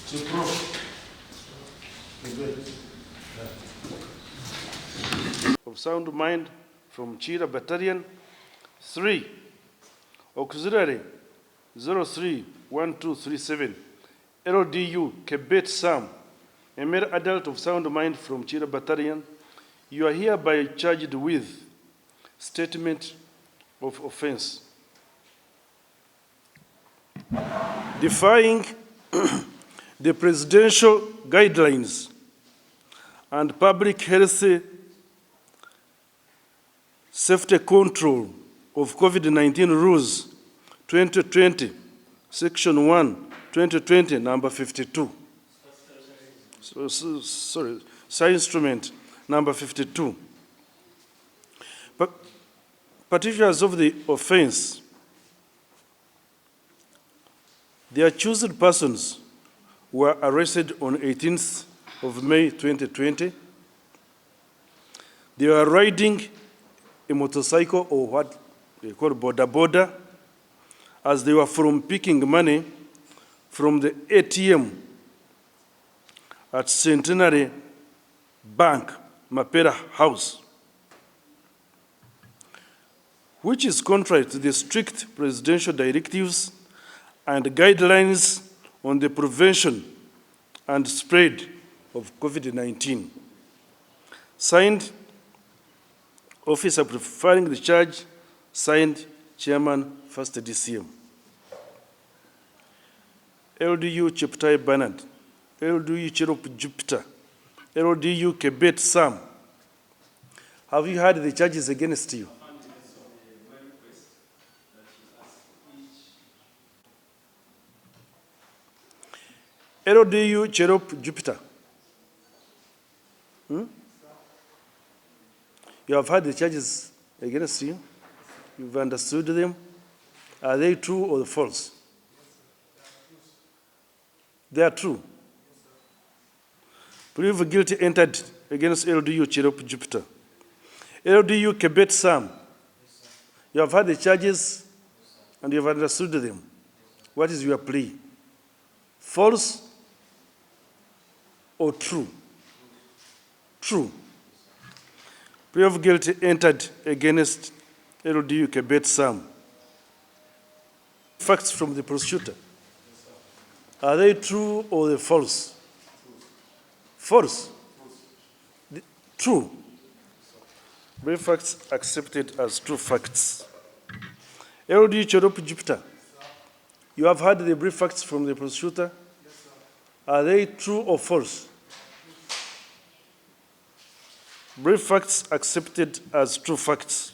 So, Prof. Of sound mind from Chira Battalion. 3. Auxiliary 031237. LDU Kebet Sam. A male adult of sound mind from Chira Battalion. You are hereby charged with statement of offense. Defying the presidential guidelines and public health safety control of COVID-19 rules 2020, section 1, 2020, number 52. Sorry, side instrument number 52. Particulars of the offense. The accused persons were arrested on 18th of May 2020. They were riding a motorcycle, or what they call boda, as they were picking money from the ATM at Centenary Bank, Mapera House, which is contrary to the strict presidential directives and guidelines on the prevention and spread of COVID-19. Signed, Officer preferring the charge, signed, Chairman, 1st DCM. LDU Cheptai Bernard, LDU Cherop Jupiter, LDU Kebet Sam. Have you heard the charges against you? LDU Cherop Jupiter. You have heard the charges against you? You've understood them? Are they true or false? They are true. Plea of guilty entered against LDU Cherop Jupiter. LDU Kebet Sam. You have heard the charges and you have understood them. What is your plea? False or true? True. Plea of guilty entered against LDU Kebet Sam. Facts from the prosecutor. Are they true or they false? False. True. Brief facts accepted as true facts. LDU Cherop Jupiter. You have heard the brief facts from the prosecutor. Are they true or false? Brief facts accepted as true facts.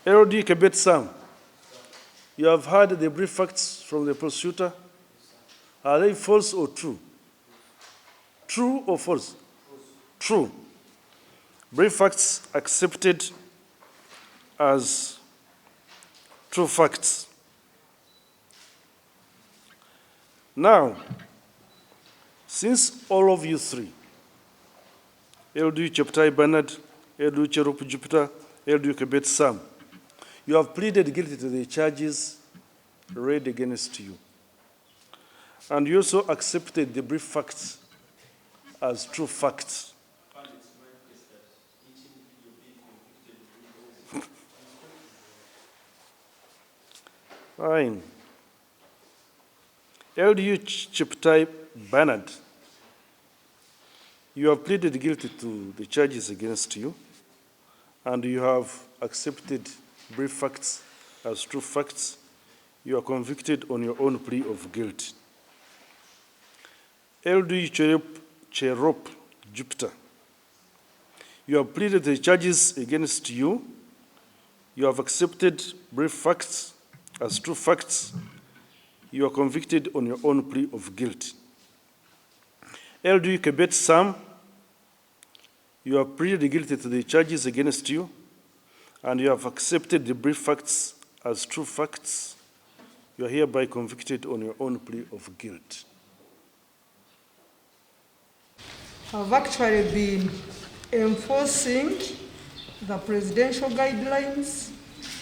LD Kebet Sam, you have heard the brief facts from the prosecutor. Are they false or true? True or false? True. Brief facts accepted as true facts. Now, since all of you three, LDU Cheptai Bernard, LDU Cherop Jupiter, LDU Kebet Sam, you have pleaded guilty to the charges read against you. And you also accepted the brief facts as true facts. Fine. LDU Cheptai Bernard, you have pleaded guilty to the charges against you, and you have accepted brief facts as true facts. You are convicted on your own plea of guilt. LDU Cherop Jupiter, you have pleaded the charges against you. You have accepted brief facts as true facts. You are convicted on your own plea of guilt. LDU Kebet Sam, you have pleaded guilty to the charges against you, and you have accepted the brief facts as true facts. You are hereby convicted on your own plea of guilt. I've actually been enforcing the presidential guidelines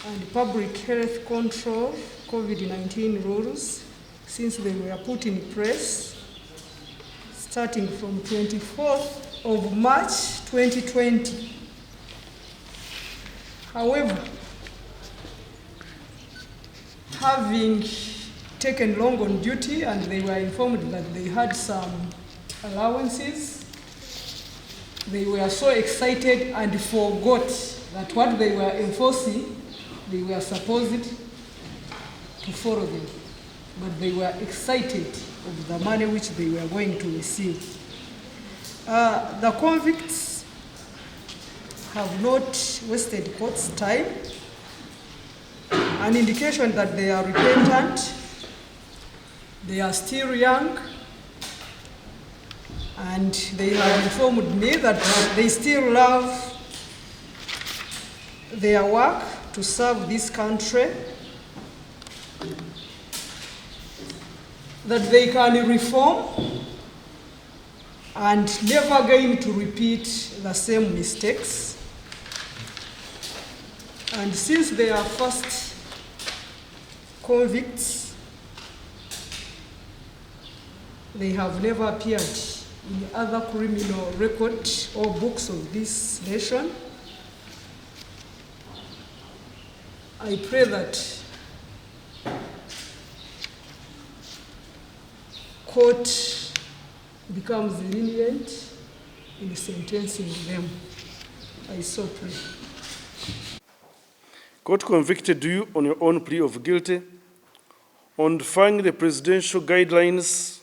and public health control COVID-19 rules since they were put in place starting from 24th of March 2020. However, having taken long on duty and they were informed that they had some allowances, they were so excited and forgot that what they were enforcing, they were supposed to follow them. But they were excited of the money which they were going to receive. The convicts have not wasted court's time, an indication that they are repentant, they are still young, and they have informed me that they still love their work to serve this country, that they can reform and never going to repeat the same mistakes. And since they are first convicts, they have never appeared in other criminal records or books of this nation. I pray that court becomes lenient in sentencing them. I so pray. Court convicted you on your own plea of guilty on defying the presidential guidelines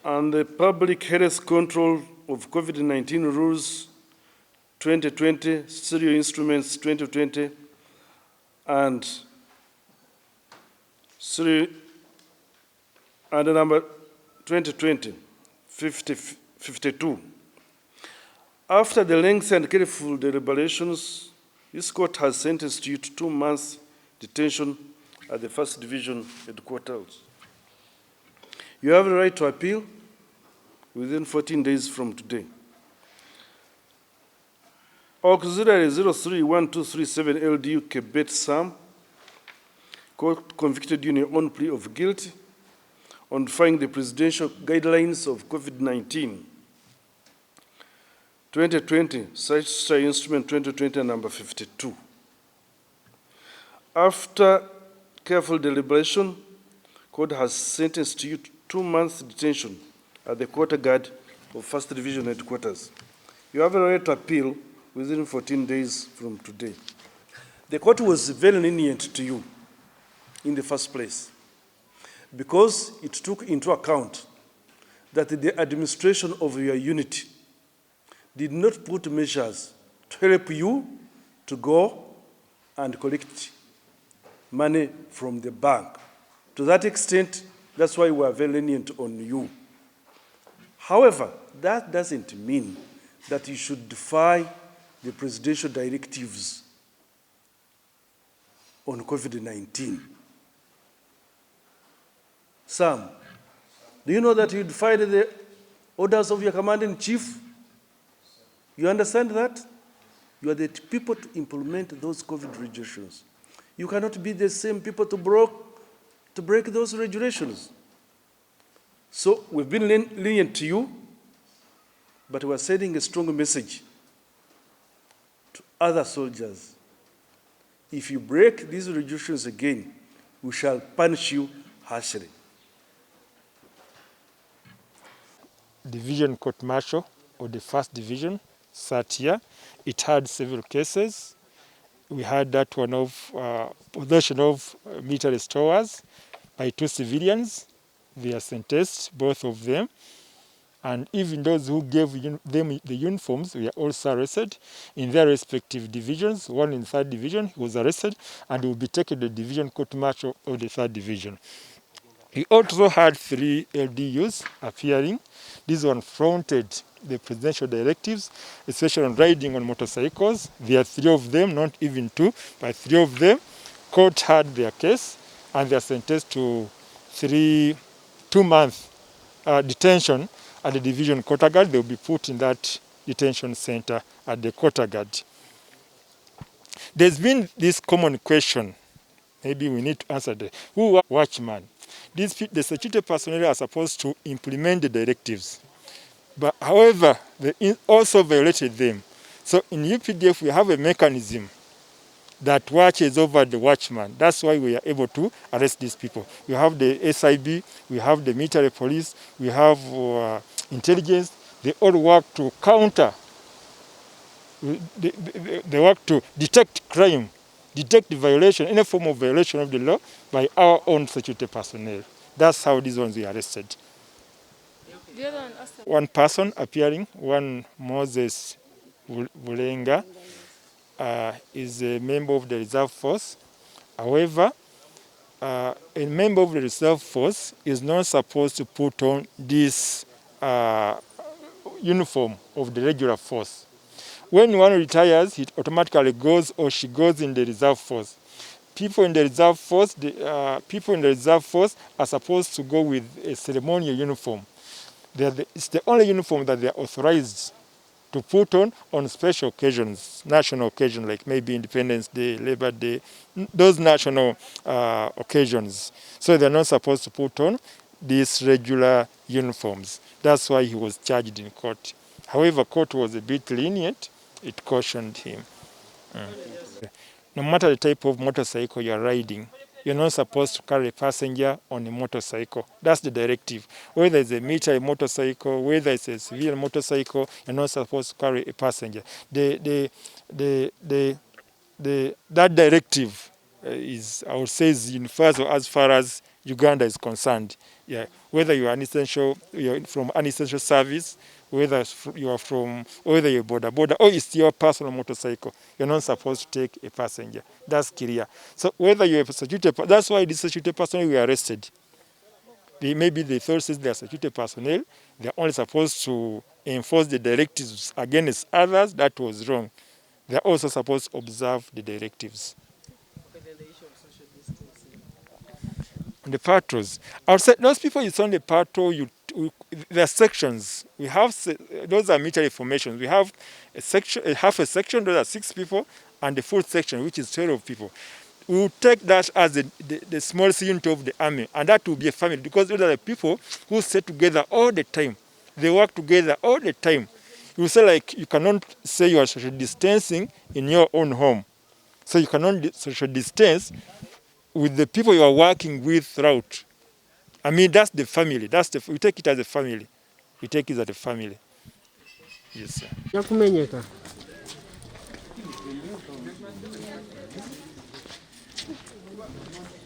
and the public health control of COVID-19 rules 2020, Stereo Instruments 2020, and the number 2020, 52. After the lengthy and careful deliberations, this court has sentenced you to 2 months detention at the 1st Division headquarters. You have the right to appeal within 14 days from today. Auxiliary 031237 LDU Kebet Sam, court convicted you in your own plea of guilty on defying the presidential guidelines of COVID-19. 2020, Statutory Instrument 2020, number 52. After careful deliberation, court has sentenced you to 2 months detention at the quarter guard of 1st Division headquarters. You have a right to appeal within 14 days from today. The court was very lenient to you in the first place because it took into account that the administration of your unit did not put measures to help you to go and collect money from the bank. To that extent, that's why we are very lenient on you. However, that doesn't mean that you should defy the presidential directives on COVID-19. Sam, do you know that you defied the orders of your commander-in-chief? You understand that? You are the people to implement those COVID regulations. You cannot be the same people to break those regulations. So we've been lenient to you, but we're sending a strong message to other soldiers. If you break these regulations again, we shall punish you harshly. Division Court Martial of the 1st Division sat here. It had several cases. We had that one of possession of military stores by 2 civilians. They are sentenced, both of them. And even those who gave them the uniforms were also arrested in their respective divisions. One in 3rd Division was arrested and will be taken to the Division Court Martial of the 3rd Division. We also had 3 LDUs appearing. This one fronted the presidential directives, especially on riding on motorcycles. There are 3 of them, not even 2, but 3 of them. Court had their case, and they are sentenced to 2-month detention at the Division Quarter Guard. They will be put in that detention center at the Quarter Guard. There's been this common question maybe we need to answer that. Who are watchmen? The security personnel are supposed to implement the directives. But however, they also violated them. So in UPDF, we have a mechanism that watches over the watchman. That's why we are able to arrest these people. We have the SIB, we have the military police, we have intelligence. They all work to counter, they work to detect crime, detect the violation, any form of violation of the law by our own security personnel. That's how these ones were arrested. One person appearing, one Moses Bulenga, is a member of the reserve force. However, a member of the reserve force is not supposed to put on this uniform of the regular force. When one retires, he automatically goes or she goes in the reserve force. People in the reserve force, are supposed to go with a ceremonial uniform. It's the only uniform that they are authorized to put on special occasions, national occasions like maybe Independence Day, Labor Day, those national occasions. So they're not supposed to put on these regular uniforms. That's why he was charged in court. However, court was a bit lenient. It cautioned him. No matter the type of motorcycle you're riding, you're not supposed to carry a passenger on a motorcycle. That's the directive. Whether it's a military motorcycle, whether it's a civilian motorcycle, you're not supposed to carry a passenger. That directive is, I would say, is universal as far as Uganda is concerned. Yeah. Whether you're from an essential service, whether you're boda, or it's your personal motorcycle, you're not supposed to take a passenger. That's clear. So whether you're a security, that's why the security personnel were arrested. Maybe the authorities, they are security personnel, they're only supposed to enforce the directives against others. That was wrong. They're also supposed to observe the directives. The patrols. I would say those people you saw on the patrol, there are sections. We have those are military formations. We have a section, half a section. Those are 6 people, and the full section, which is 12 people. We will take that as the smallest unit of the army, and that will be a family because those are the people who stay together all the time. They work together all the time. You say like you cannot say you are social distancing in your own home, so you cannot social distance with the people you are working with throughout. I mean, that's the family. We take it as a family. We take it as a family. Yes, sir.